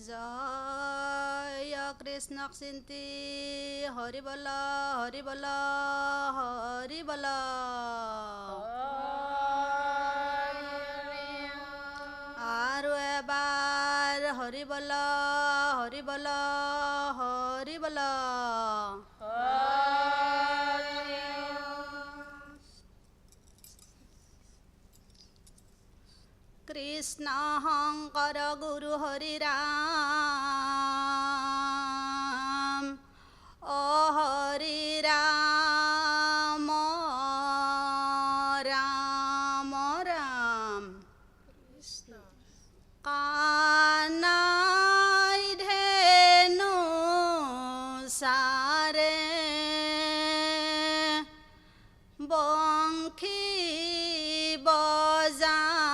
জয় কৃষ্ণ চিন্তি হৰি বল হৰি বল হৰি বল। আৰু এবাৰ হৰি বল হৰি বল হৰি বল। কৃষ্ণ শংকৰ গুৰু হৰি ৰাম অ হৰি ৰাম ৰাম ৰাম কানাই ধেনু সাৰে বংশী বজাই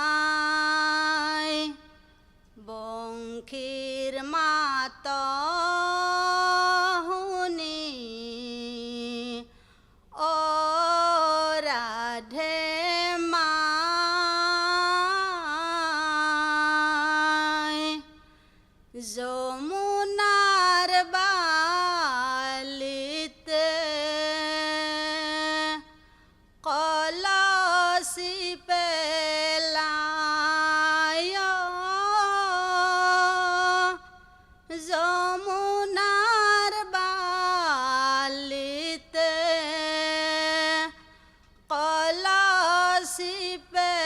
বংশীৰ মাত শুনি অ ৰাধে মাই যমুনাৰ বালিতে কলসী পেলাই যমুনাৰ বালিতে কলসী পেলাই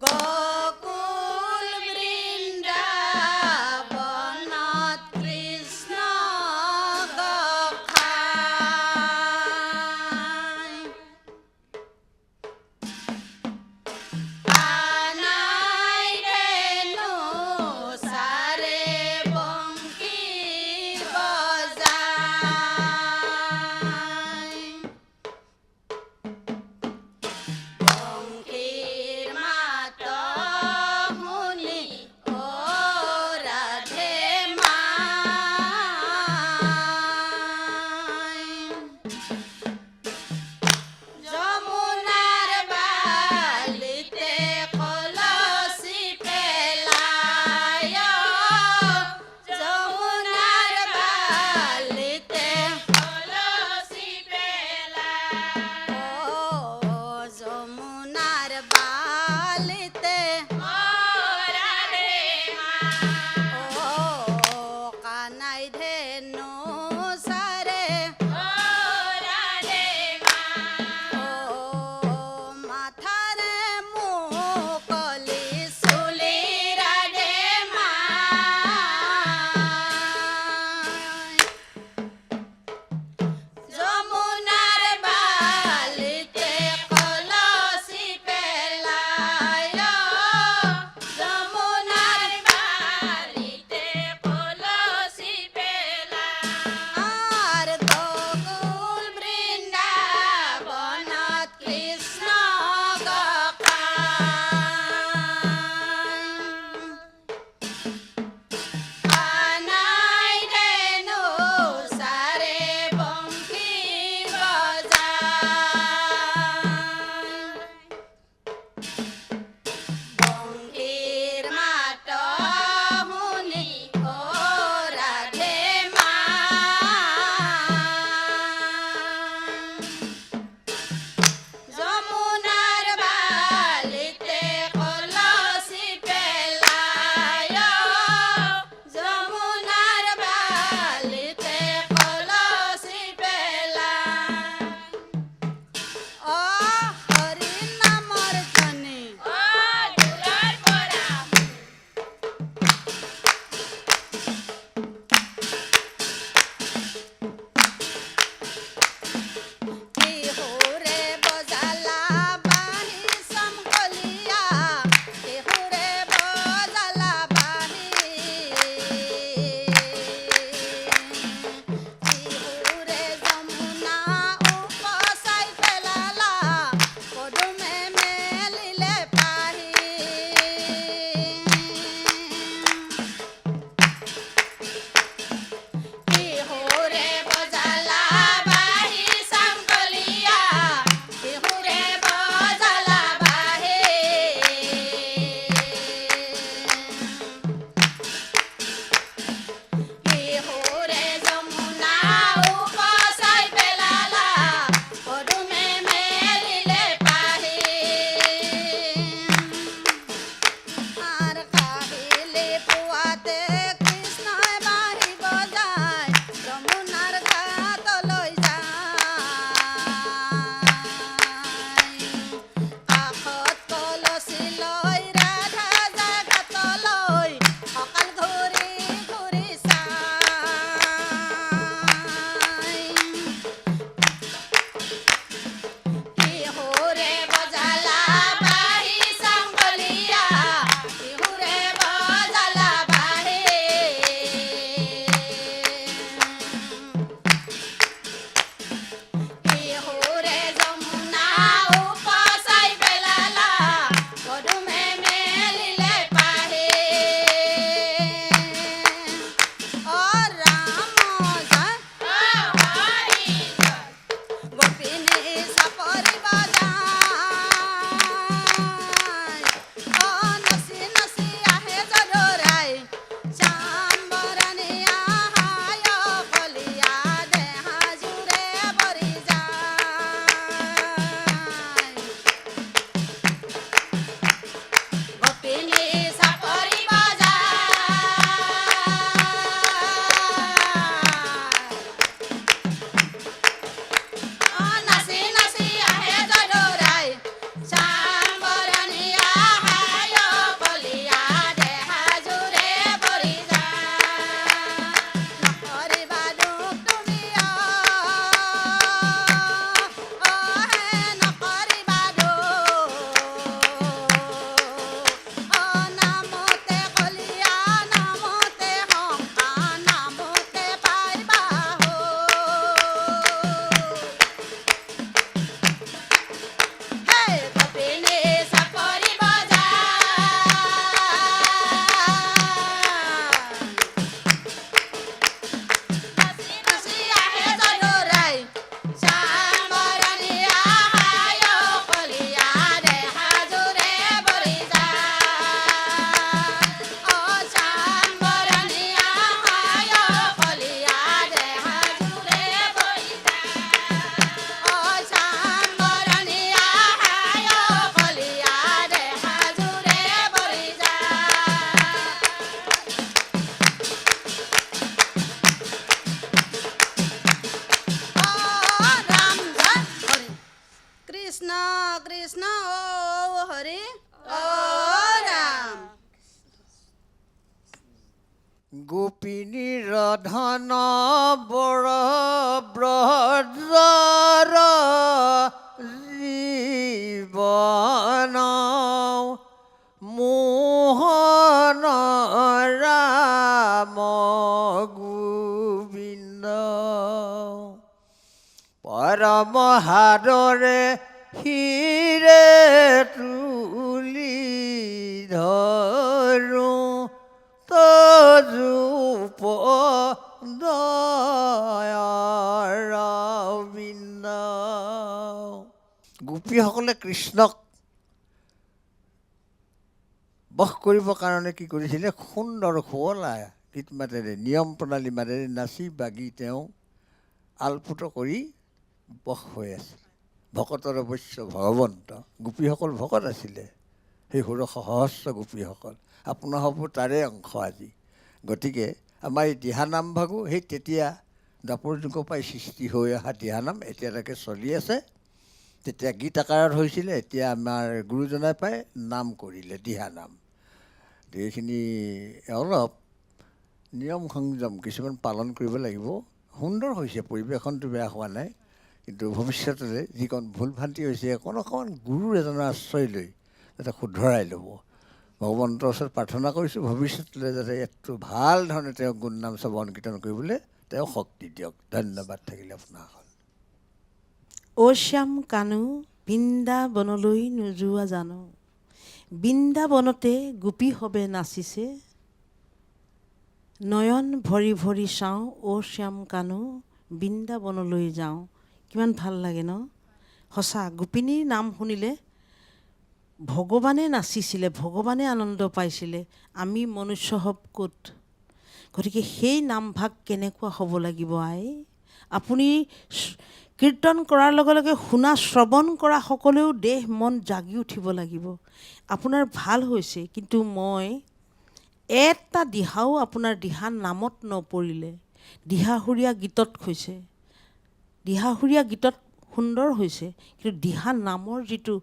গকুল বৃন্দাবনত কৃষ্ণ গোসাই কানাই ধেনু সাৰে বংশী বজাই বংশীৰ মাত শুনি অ ৰাধে মাই যমুনাৰ বালিতে কলসী পেলাই যমুনাৰ বালিতে কলসী পেলাই যমুনাৰ বালিতে কানাই ধেনু সাৰে মাথাৰে মুকলি চুলি ৰাধে মাই যমুনাৰ বালিতে কলসী পেলাই যমুনাৰ বালিতে কলসী পেলাই গকুল বৃন্দাবনত কৃষ্ণ গোসাই কানাই ধেনু সাৰে বংশী বজাই গোপিনীৰ ধন বৰ ব্ৰজৰ জীৱন মোহন ৰাম গোবিন্দ পৰম সাদৰে হিৰে তুলি ধৰো তজুপ দয়াৰবিন্দ গোপীসকলে কৃষ্ণক বশ কৰিবৰ কাৰণে কি কৰিছিলে সুন্দৰ শুৱলা গীত মাতেৰে নিয়ম প্ৰণালী মাতেৰে নাচি বাগি তেওঁ আলপুত কৰি বশ হৈ আছিল ভকতৰ অৱশ্য ভগৱন্ত গোপীসকল ভকত আছিলে সেই সহস্ৰ গোপীসকল আপোনাৰ হ'ব তাৰে অংশ আজি গতিকে আমাৰ এই দিহানাম ভাগো সেই তেতিয়া দ্বাপৰ যুগৰ পৰাই সৃষ্টি হৈ অহা দিহানাম এতিয়ালৈকে চলি আছে তেতিয়া গীত আকাৰত হৈছিলে এতিয়া আমাৰ গুৰুজনাই পাই নাম কৰিলে দিহানাম এইখিনি অলপ নিয়ম সংযম কিছুমান পালন কৰিব লাগিব সুন্দৰ হৈছে পৰিৱেশনটো বেয়া হোৱা নাই কিন্তু ভৱিষ্যতলৈ যিকণ ভুল ভ্ৰান্তি হৈছে অকণমান গুৰুৰ এজনৰ আশ্ৰয় লৈ যাতে শুধৰাই ল'ব ভগৱন্তৰ ওচৰত প্ৰাৰ্থনা কৰিছোঁ ভৱিষ্যতলৈ যাতে এইটো ভাল ধৰণে তেওঁ গুণনাম শ্ৰৱণ কীৰ্তন কৰিবলৈ তেওঁ শক্তি দিয়ক ধন্যবাদ থাকিলে আপোনাৰ অ শ্যাম কানু বৃন্দাবনলৈ নোযোৱা জানো বৃন্দাবনতে গোপী হবে নাচিছে নয়ন ভৰি ভৰি চাওঁ অ শ্যাম কানু বৃন্দাবনলৈ যাওঁ কিমান ভাল লাগে ন সঁচা গোপিনীৰ নাম শুনিলে ভগৱানে নাচিছিলে ভগৱানে আনন্দ পাইছিলে আমি মনুষ্য হব ক'ত গতিকে সেই নামভাগ কেনেকুৱা হ'ব লাগিব আই আপুনি কীৰ্তন কৰাৰ লগে লগে শুনা শ্ৰৱণ কৰা সকলেও দেহ মন জাগি উঠিব লাগিব আপোনাৰ ভাল হৈছে কিন্তু মই এটা দিহাও আপোনাৰ দিহা নামত নপৰিলে দিহাসুৰীয়া গীতত হৈছে দিহাসুৰীয়া গীতত সুন্দৰ হৈছে কিন্তু দিহা নামৰ যিটো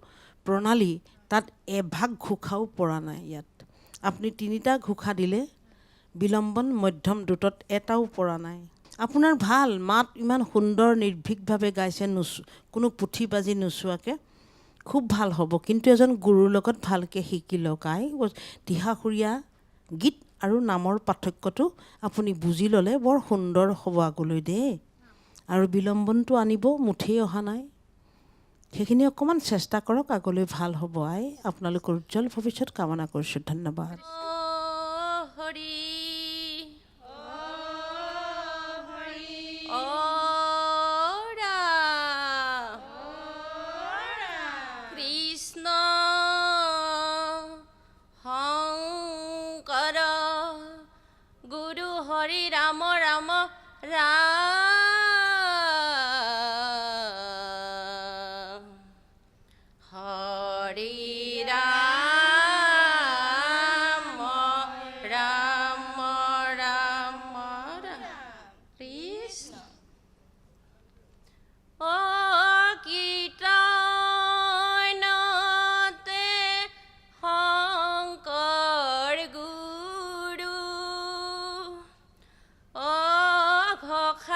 প্ৰণালী তাত এভাগ ঘোষাও পৰা নাই ইয়াত আপুনি 3টা ঘোষা দিলে বিলম্বন মধ্যম দ্ৰুতত এটাও পৰা নাই আপোনাৰ ভাল মাত ইমান সুন্দৰ নিৰ্ভীকভাৱে গাইছে কোনো পুথি বাজি নোচোৱাকৈ খুব ভাল হ'ব কিন্তু এজন গুৰুৰ লগত ভালকৈ শিকি লওক আই দিহাসুৰীয়া গীত আৰু নামৰ পাৰ্থক্যটো আপুনি বুজি ল'লে বৰ সুন্দৰ হ'ব আগলৈ দেই আৰু বিলম্বনটো আনিব মুঠেই অহা নাই সেইখিনি অকণমান চেষ্টা কৰক আগলৈ ভাল হ'ব আই আপোনালোকৰ উজ্জ্বল ভৱিষ্যত কামনা কৰিছোঁ ধন্যবাদ হৰি কৃষ্ণ শংকৰ গুৰু হৰি ৰাম ৰাম ৰাম হৰি ৰাম ৰাম ৰাম কৃষ্ণ অ কীৰ্তনতে শংকৰ গুৰু অ ঘোষ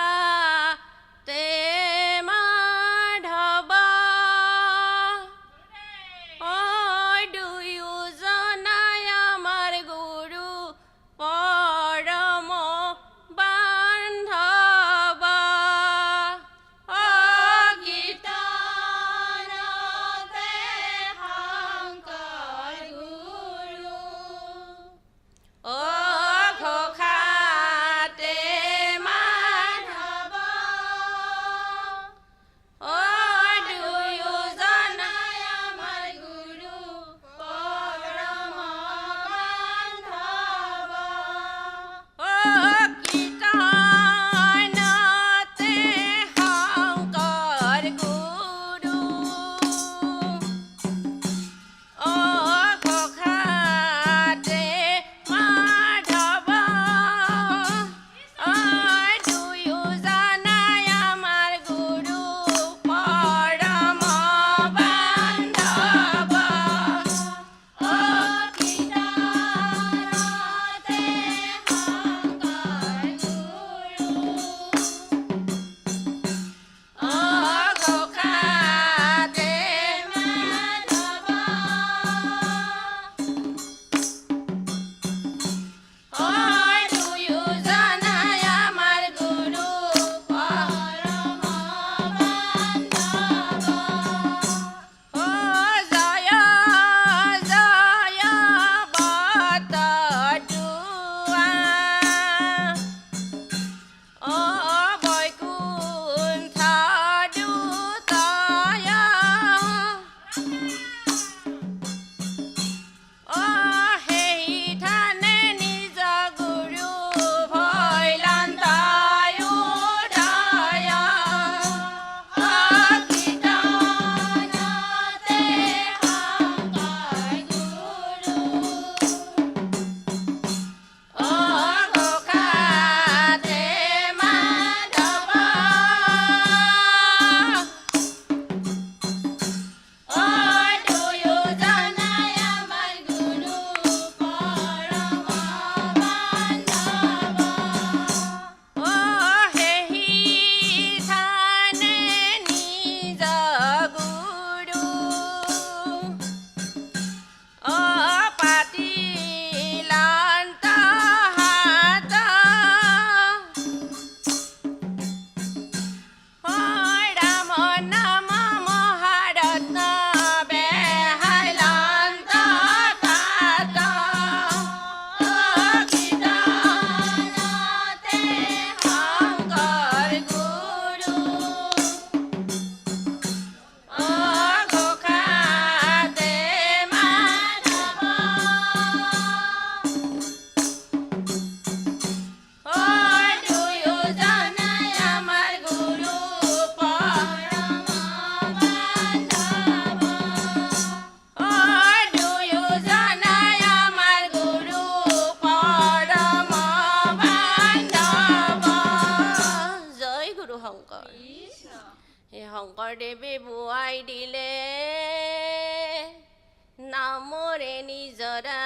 মোৰে নিজৰা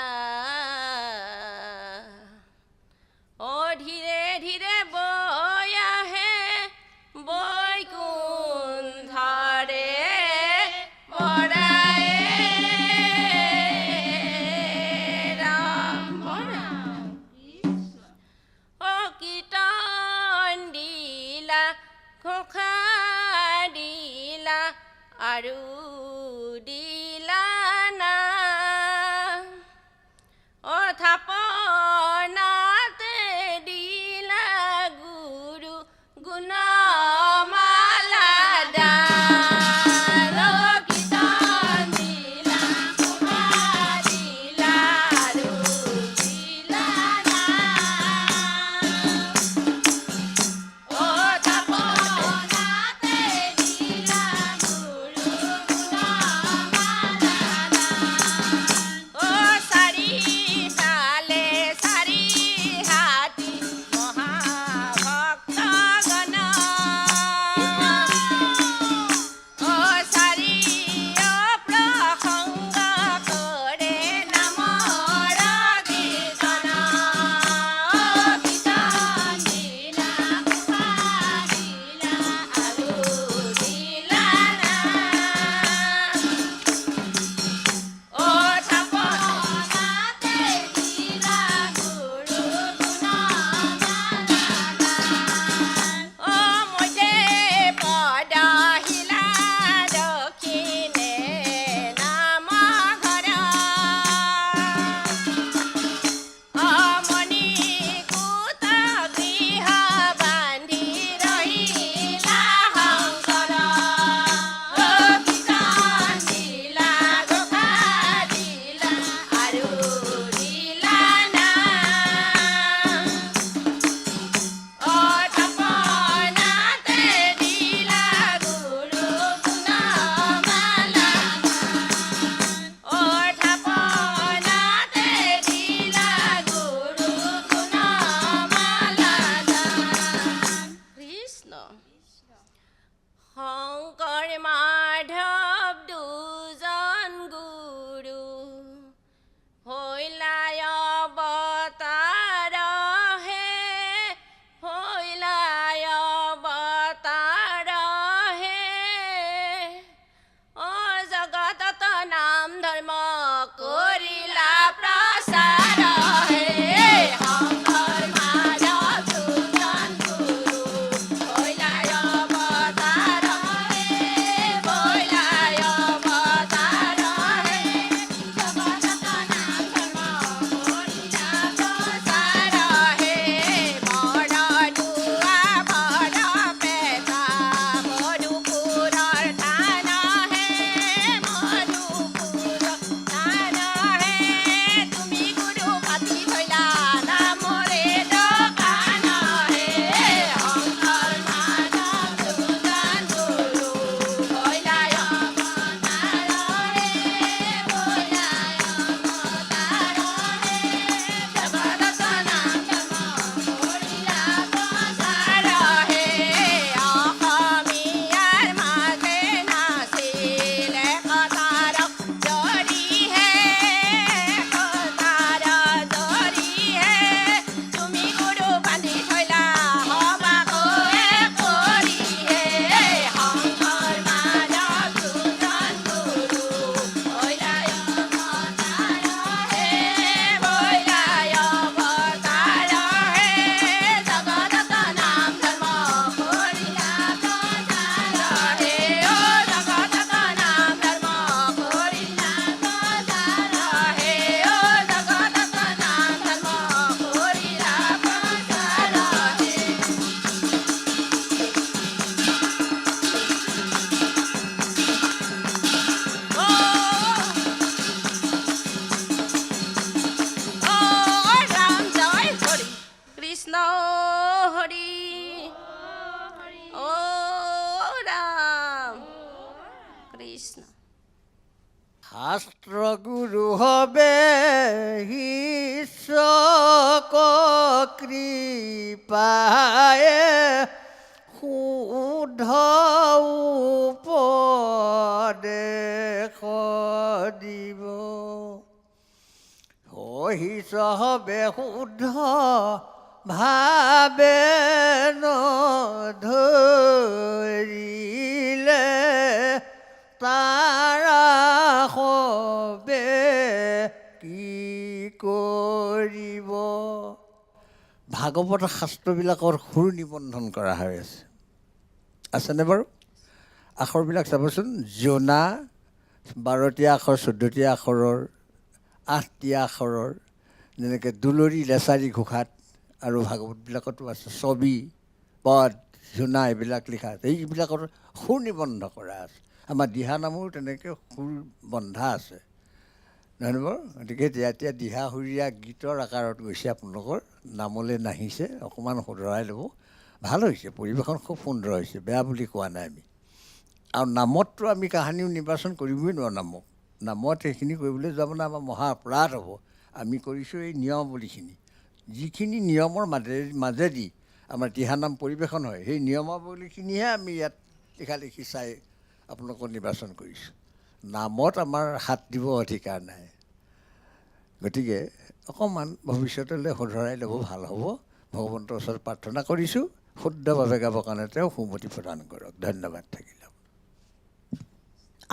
ধীৰে ধীৰে বৈ আহে বৈকুণ্ঠৰে পৰাই ৰাম কীৰ্তন দিলা ঘোষা দিলা আৰু দিলা না থাপনাতে দিলা গুৰু গুণমালা দান কীৰ্তন দিলা ঘোষা দিলা আৰু দিলা না থাপনাতে দিলা গুৰু গুণমালা দান চাৰিফালে চাৰি হাতী মহাভক্তগণ চাৰিও প্ৰসংগ কৰে নামৰ কীৰ্তন কীৰ্তন দিলা ঘোষা দিলা আৰু দিলা না থাপনাতে দিলা গুৰু গুণমালা মধ্যে পদহিলা দক্ষিণে নাম ঘৰ মণি কুট গৃহ বান্ধি ৰহিলা শংকৰ কীৰ্তন দিলা ঘোষা দিলা আৰু দিলা না থাপনাতে দিলা গুৰু গুণমালা থাপনাতে দিলা গুৰু গুণমালা কৃষ্ণ শংকৰ মাধৱ দুজন গুৰু হৈলাই অৱতাৰ হে হৈলাই অৱতাৰ হে জগতত নাম ধৰ্ম কৰিলা প্ৰচাৰ হে শংকৰ মাধৱ দুজন গুৰু হৈলাই অৱতাৰ হে হৈলাই অৱতাৰ হে জগতত নাম ধৰ্ম কৰিলা প্ৰচাৰ হে বৰ দুৱা বৰ পেটা মধুপুৰৰ থান হে মধুপুৰ থান হে তুমি গুৰু পাতি থৈলা নামৰে দোকান হে শংকৰ মাধৱ দুজন গুৰু হৈলাই অৱতাৰ হে হৈলাই অৱতাৰ হে জগতত নাম ধৰ্ম কৰিলা প্ৰচাৰ হে অসমীয়াৰ মাজে নাছিলে কটাৰ জৰিহে কটাৰ জৰিহে তুমি গুৰু বান্ধি থৈলা সবাকৈয়ে কৰিহে শংকৰ মাধৱ দুজন গুৰু হৈলাই অৱতাৰ হে হৈলাই অৱতাৰ হে জগতত নাম ধৰ্ম কৰিলা প্ৰচাৰ হে জগতত নাম ধৰ্ম কৰিলা প্ৰচাৰ হে জগতত নাম ধৰ্ম কৰিলা প্ৰচাৰ হে ৰাম জয় হৰি কৃষ্ণ হৰি ৰাম কৃষ্ণ শাস্ত্ৰ গুৰু হবে ঈশ্বক কৃপায়ে শুদ্ধ উপদেশ দিব কহিছ হবে শুদ্ধ ভাবে নধৰিলে তাৰা হবে কি কৰিব। ভাগৱত শাস্ত্ৰবিলাকৰ সুৰ নিবন্ধন কৰা হৈ আছে, আছেনে বাৰু? আখৰবিলাক চাবচোন, জোনা 12টা আখৰ 14টা আখৰৰ, 8টা আখৰৰ, যেনেকৈ দুলৰি লেচাৰী ঘোষাত আৰু ভাগৱতবিলাকতো আছে ছবি পদ জোনা এইবিলাক লিখা আছে, এইবিলাকৰ সুৰ নিবন্ধ কৰা আছে। আমাৰ দিহানামৰো তেনেকৈ সুৰ বন্ধা আছে, নহয় বাৰু? গতিকে এতিয়া দিহাসুৰীয়া গীতৰ আকাৰত গৈছে, আপোনালোকৰ নামলৈ নাহিছে, অকণমান শুধৰাই ল'ব। ভাল হৈছে, পৰিৱেশন খুব সুন্দৰ হৈছে, বেয়া বুলি কোৱা নাই আমি। আৰু নামততো আমি কাহানিও নিৰ্বাচন কৰিবই নোৱাৰোঁ। নামত সেইখিনি কৰিবলৈ যোৱা মানে আমাৰ মহা অপৰাধ হ'ব। আমি কৰিছোঁ এই নিয়মাৱলীখিনি, যিখিনি নিয়মৰ মাজেদি আমাৰ দিহানাম পৰিৱেশন হয়, সেই নিয়মাৱলীখিনিহে আমি ইয়াত লিখি চাই আপোনালোকক নিৰ্বাচন কৰিছোঁ। নামত আমাৰ হাত দিব অধিকাৰ নাই। গতিকে অকণমান ভৱিষ্যতলৈ শুধৰাই ল'ব, ভাল হ'ব। ভগৱন্তৰ ওচৰত প্ৰাৰ্থনা কৰিছোঁ, শুদ্ধভাৱে গাবৰ কাৰণে তেওঁ সুমতি প্ৰদান কৰক। ধন্যবাদ থাকিল।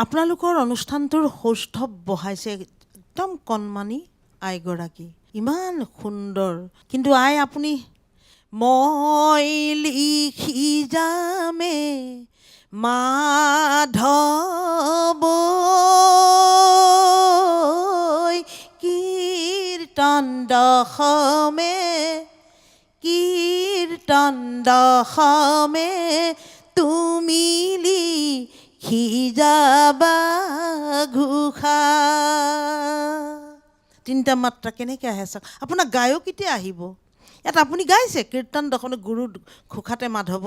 আপোনালোকৰ অনুষ্ঠানটোৰ সৌষ্ঠৱ বহাইছে একদম কণমানি আইগৰাকী, ইমান সুন্দৰ। কিন্তু আই আপুনি মই লিখি যামে মাধৱ কীৰ্তন দশমে তুমি লিখি যাবা ঘোষা। 3টা মাত্ৰা কেনেকৈ আহে চাওক। আপোনাৰ গায়ক কেতিয়া আহিব? ইয়াত আপুনি গাইছে কীৰ্তন দশমে গুৰু ঘোষাতে মাধৱ,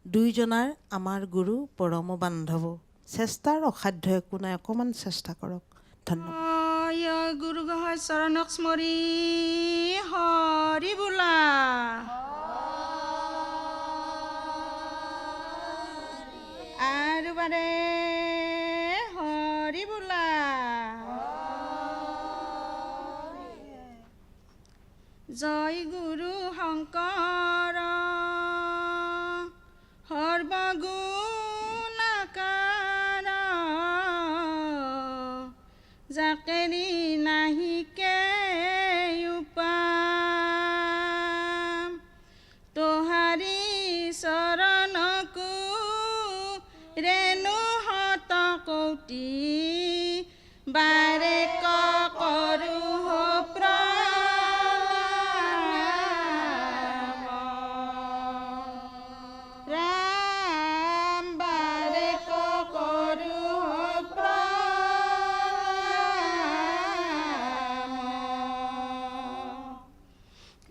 দুইজনাৰ আমাৰ গুৰু পৰম বান্ধৱ। চেষ্টাৰ অসাধ্য একো নাই, অকণমান চেষ্টা কৰক। ধন্যবাদ। গুৰু গোসাঁই চৰণক স্মৰি হৰি বোলা। আৰু বাৰে হৰি বোলা। জয় গুৰু শংকৰ সৰ্বগুণাকাৰ, জাকেৰি নাহিকে উপাম, তোহাৰি চৰণকো ৰেণু শত কৌটি বাৰে কৰো ৰাম, বাৰে কৰো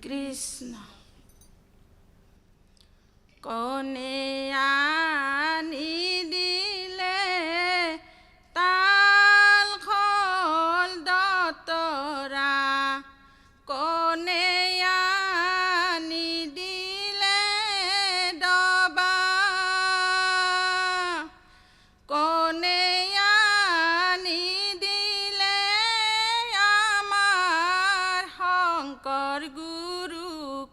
কৃষ্ণ। কনে আনি দিলে তাল খোল দতৰা, কনে আনি দিলে ডবা, কনে আনি দিলে আমাৰ শংকৰ গুৰুক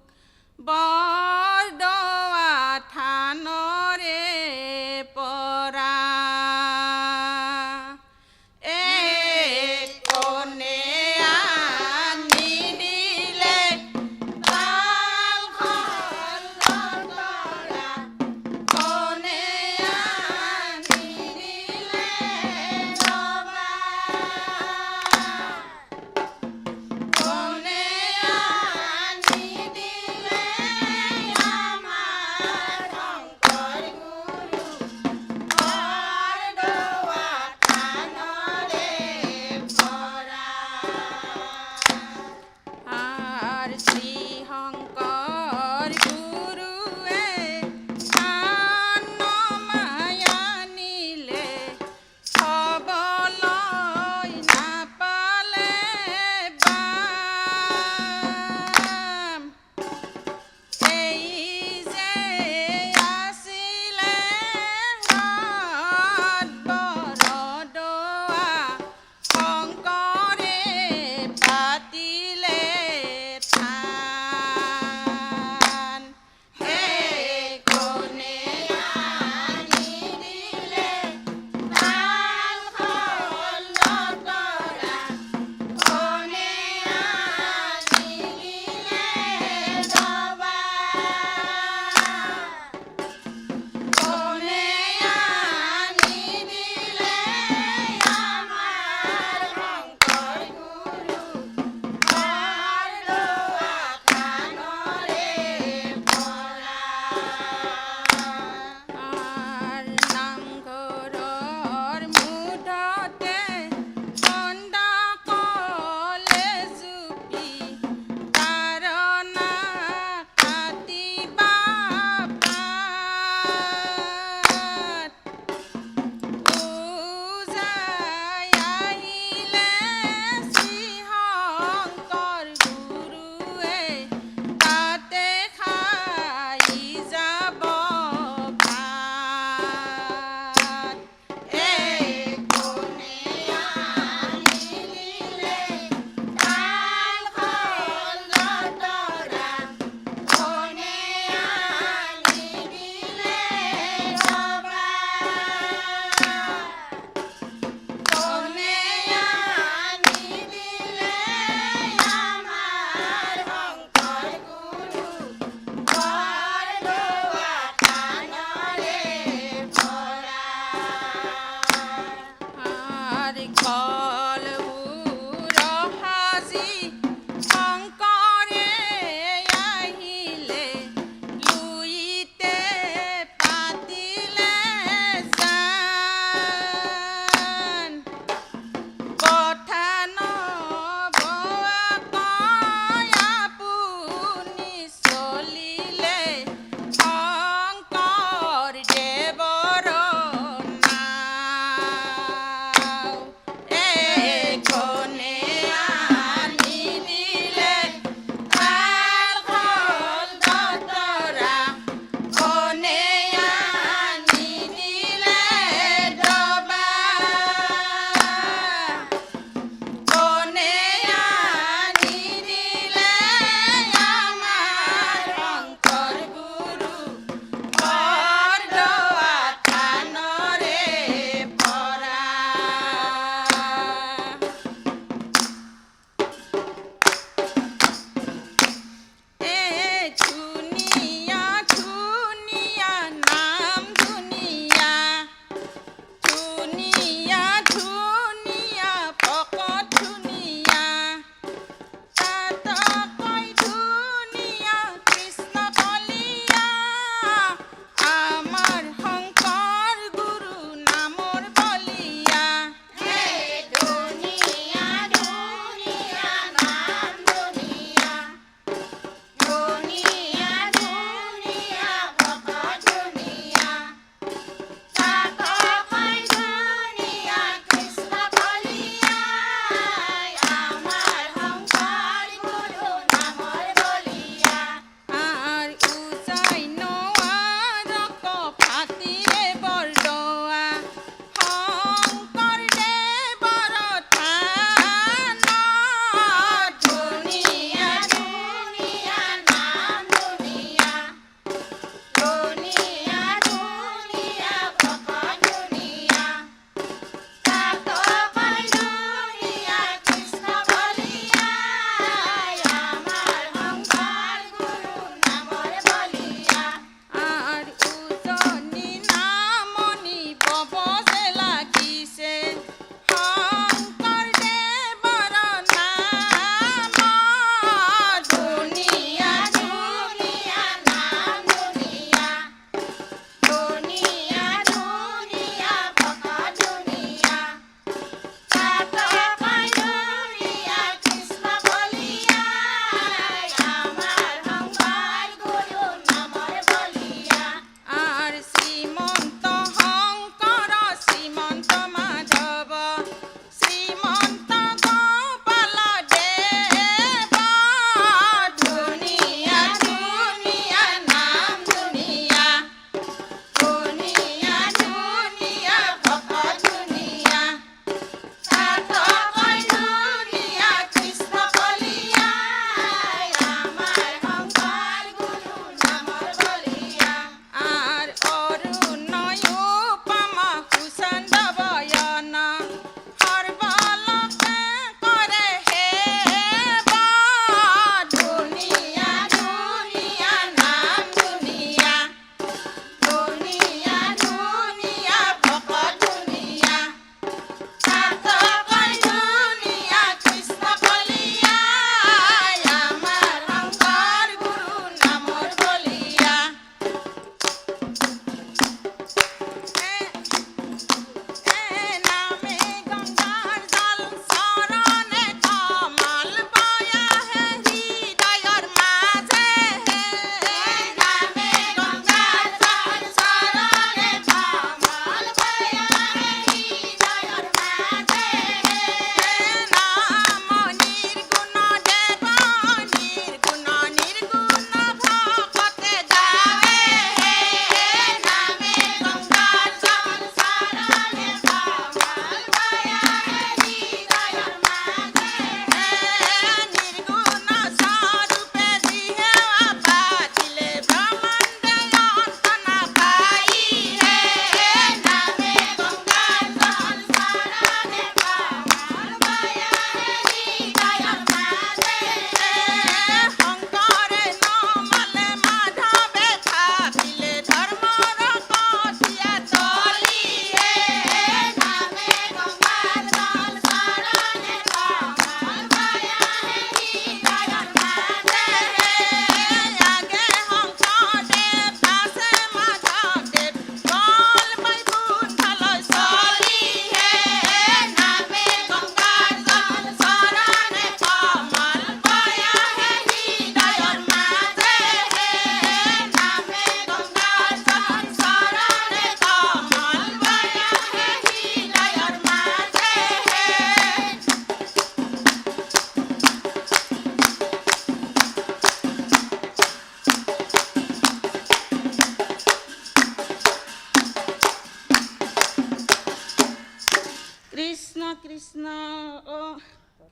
সাজি শংকৰে আহিলে লুইতে পাতিলে জান কথা নবকৈ আপুনি চলিলে শংকৰদেৱৰ নাম। এইখনে আনিলে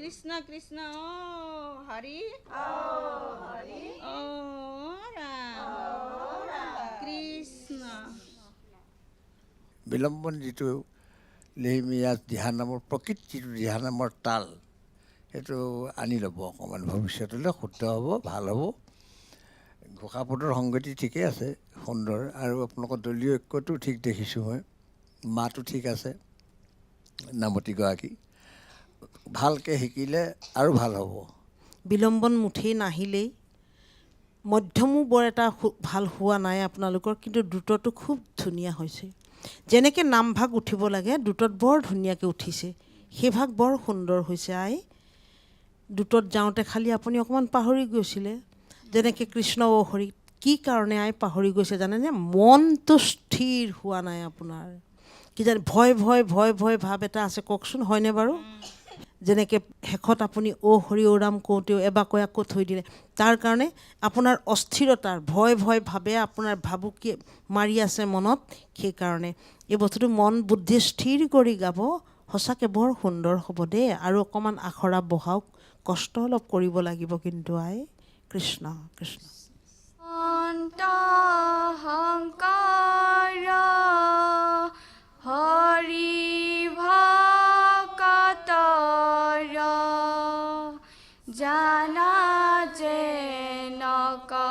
কৃষ্ণ কৃষ্ণ হৰি ৰাম কৃষ্ণ। বিলম্বন যিটো লেহিমিয়াজ দিহানামৰ প্ৰকৃত যিটো দিহানামৰ তাল সেইটো আনি ল'ব অকণমান ভৱিষ্যতলৈ শুদ্ধ হ'ব, ভাল হ'ব। ঘোষাপদৰ সংগতি ঠিকেই আছে, সুন্দৰ। আৰু আপোনালোকৰ দলীয় ঐক্যটো ঠিক দেখিছোঁ মই, মাতো ঠিক আছে নামতীগৰাকী। ভালকৈ শিকিলে আৰু ভাল হ'ব। বিলম্বন মুঠেই নাহিলেই, মধ্যমো বৰ এটা ভাল হোৱা নাই আপোনালোকৰ, কিন্তু দ্ৰুতটো খুব ধুনীয়া হৈছে। যেনেকৈ নামভাগ উঠিব লাগে দ্ৰুতত বৰ ধুনীয়াকৈ উঠিছে, সেই ভাগ বৰ সুন্দৰ হৈছে। আই দ্ৰুতত যাওঁতে খালি আপুনি অকণমান পাহৰি গৈছিলে, যেনেকৈ কৃষ্ণ অ হৰি। কি কাৰণে আই পাহৰি গৈছে জানেনে? মনটো স্থিৰ হোৱা নাই আপোনাৰ। কিজানি ভয় ভয় ভয় ভয় ভাৱ এটা আছে, কওকচোন হয়নে বাৰু? যেনেকৈ শেষত আপুনি অ হৰি অ ৰাম কওঁতেও এবাৰ কৈ আকৌ থৈ দিলে, তাৰ কাৰণে আপোনাৰ অস্থিৰতাৰ ভয় ভয় ভাৱে আপোনাৰ ভাবুকি মাৰি আছে মনত। সেইকাৰণে এই বস্তুটো মন বুদ্ধি স্থিৰ কৰি গাব, সঁচাকৈ বৰ সুন্দৰ হ'ব দেই। আৰু অকণমান আখৰা বহাওক, কষ্ট অলপ কৰিব লাগিব কিন্তু আই। কৃষ্ণ কৃষ্ণ। শংকৰ হৰি ভকতৰ জানা যে নকল্পতৰু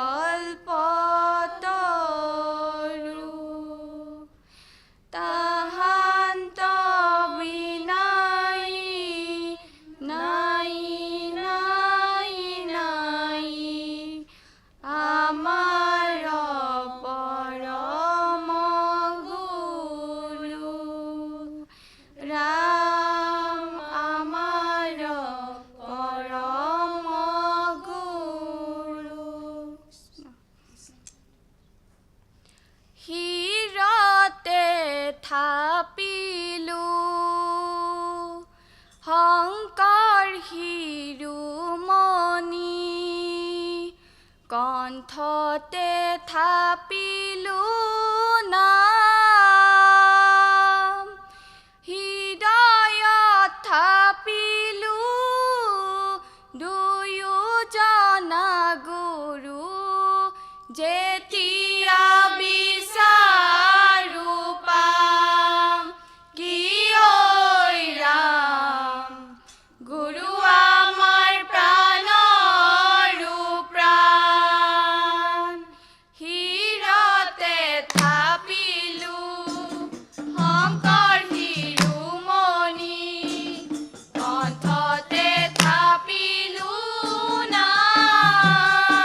তাহান্ত বিনাই নাই নাই নাই আমাৰ পৰম গুৰু ৰাম আমাৰ পৰম গুৰু। শিৰতে থাপিলো শংকৰ শিৰোমণি, কণ্ঠতে থাপিলো নাম, হৃদয়ত থাপিলো দুয়োজনা গুৰু, যেতিয়া বিচাৰো পাম কি ঐ ৰাম, গুৰু আমাৰ প্ৰাণৰো প্ৰাণ। শিৰতে থাপিলো শংকৰ শিৰোমণি, কণ্ঠতে থাপিলো নাম,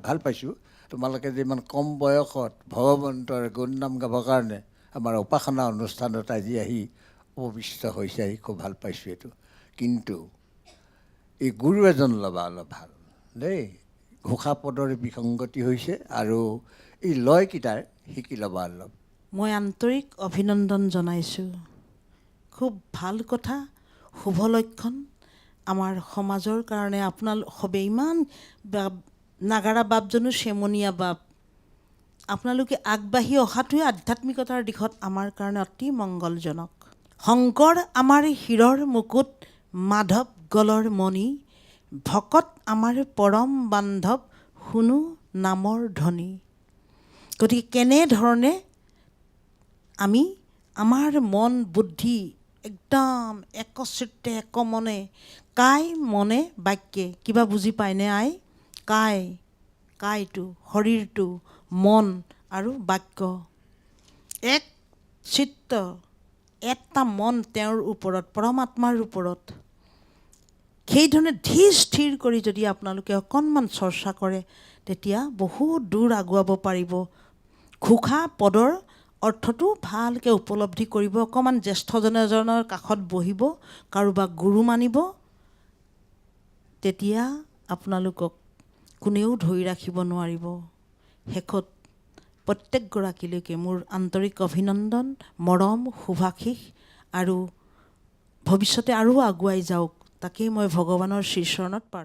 ভাল পাইছোঁ তোমালোকে যে ইমান কম বয়সত ভগৱন্তৰ গুণ নাম গাবৰ কাৰণে আমাৰ উপাসনা অনুষ্ঠানত আজি আহি উপবিষ্ট হৈছে, আহি খুব ভাল পাইছোঁ এইটো। কিন্তু এই গুৰু এজন ল'বা অলপ ভাল দেই, ঘোষা পদৰ বিসংগতি হৈছে আৰু এই লয়কেইটাৰ শিকি ল'বা অলপ। মই আন্তৰিক অভিনন্দন জনাইছোঁ। খুব ভাল কথা, শুভ লক্ষণ। আমাৰ সমাজৰ কাৰণে আপোনালোক সবে ইমান নাগাৰা বাপজনো চেমনীয়া বাপ, আপোনালোকে আগবাঢ়ি অহাটোৱে আধ্যাত্মিকতাৰ দিশত আমাৰ কাৰণে অতি মংগলজনক। শংকৰ আমাৰ শিৰৰ মুকুট, মাধৱ গলৰ মণি, ভকত আমাৰ পৰম বান্ধৱ, শুনো নামৰ ধ্বনি। গতিকে কেনেধৰণে আমি আমাৰ মন বুদ্ধি একদম একচিত্তে একমনে কায় মনে বাক্যে, কিবা বুজি পায়নে আই? কায়টো শৰীৰটো, মন আৰু বাক্য এক চিত্ত, এটা মন তেওঁৰ ওপৰত, পৰমাত্মাৰ ওপৰত। সেইধৰণে ধীৰ স্থিৰ কৰি যদি আপোনালোকে অকণমান চৰ্চা কৰে তেতিয়া বহুত দূৰ আগুৱাব পাৰিব। ঘোষা পদৰ অৰ্থটো ভালকৈ উপলব্ধি কৰিব। অকণমান জ্যেষ্ঠজন এজনৰ কাষত বহিব, কাৰোবাক গুৰু মানিব, তেতিয়া আপোনালোকক কোনেও ধৰি ৰাখিব নোৱাৰিব। শেষত প্ৰত্যেকগৰাকীলৈকে মোৰ আন্তৰিক অভিনন্দন, মৰম, শুভাশীষ আৰু ভৱিষ্যতে আৰু আগুৱাই যাওক তাকেই মই ভগৱানৰ শ্ৰীচৰণত প্ৰাৰ্থনা